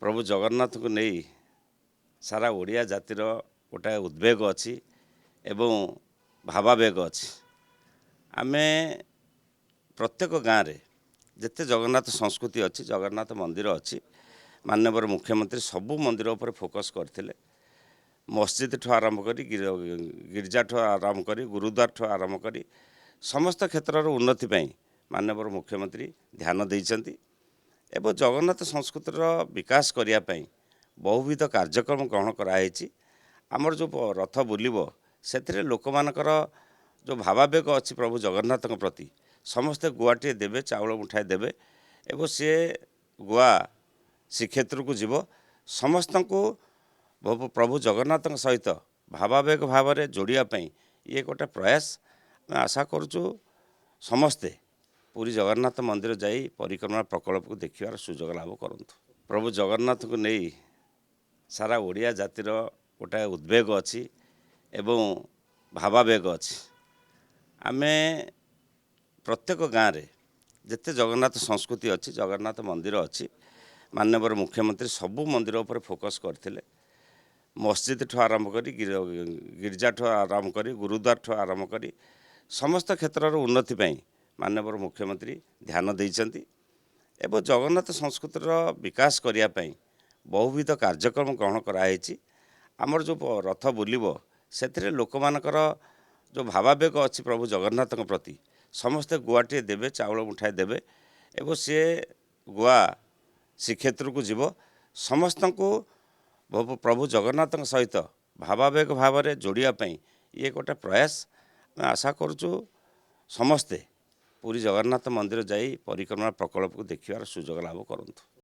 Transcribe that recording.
प्रभु जगन्नाथ को नहीं सारा ओडिया जातिर गोटे उद्वेग अच्छी एवं भावावेग अच्छी आमे प्रत्येक गाँव में जिते जगन्नाथ संस्कृति अच्छी जगन्नाथ मंदिर अच्छी माननीय मुख्यमंत्री सबू मंदिर उपर फोकस करते मस्जिद ठू आरंभ कर गिरजा ठू आरंभ कर गुरुद्वार ठू आरंभ कर समस्त क्षेत्र उन्नति माननीय मुख्यमंत्री ध्यान देइचंती एवं जगन्नाथ संस्कृतिर विकास करने बहुविध कार्यक्रम ग्रहण कराई आमर जो रथ बुलिब से लोक मानकर जो भावावेग अच्छी प्रभु जगन्नाथ प्रति समस्ते गुआटे देवे चाउल मुठाए देवे एवं सी गुआ श्रीक्षेत्र को जीव समस्त को प्रभु जगन्नाथ सहित भावावेग भाव में जोड़ापी ये गोटे प्रयास मैं आशा करुचु समस्ते पूरी जगन्नाथ मंदिर जाई परिक्रमा प्रकल्प को देखार सुजोग लाभ करूँ। प्रभु जगन्नाथ को नहीं सारा ओडिया जातिर गोटे उद्वेग अच्छी एवं भावावेग अच्छी आमे प्रत्येक गाँव में जिते जगन्नाथ संस्कृति अच्छी जगन्नाथ मंदिर अच्छी माननीय मुख्यमंत्री सबू मंदिर उपर फोकस करते मस्जिद ठू आरंभ कर गिरजा ठू आरंभ कर गुरुद्वार ठू आरंभ कर समस्त क्षेत्र उन्नति माननीय मुख्यमंत्री ध्यान देइचंती एवं जगन्नाथ संस्कृतिर विकास करने बहुविध कार्यक्रम ग्रहण कराई आमर जो रथ बुलिब से लोक मानकर जो भावावेग अच्छी प्रभु जगन्नाथ प्रति समस्ते गुआटे देवे चाउल मुठाए देवे एवं सी गुआ श्रीक्षेत्र को जीव समस्त को प्रभु जगन्नाथ सहित भावावेग भाव में जोड़ापी ये गोटे प्रयास मैं आशा करुचु समस्ते पूरी जगन्नाथ मंदिर जाई परिक्रमा प्रकल्प को देखार सुजोग लाभ करूँ।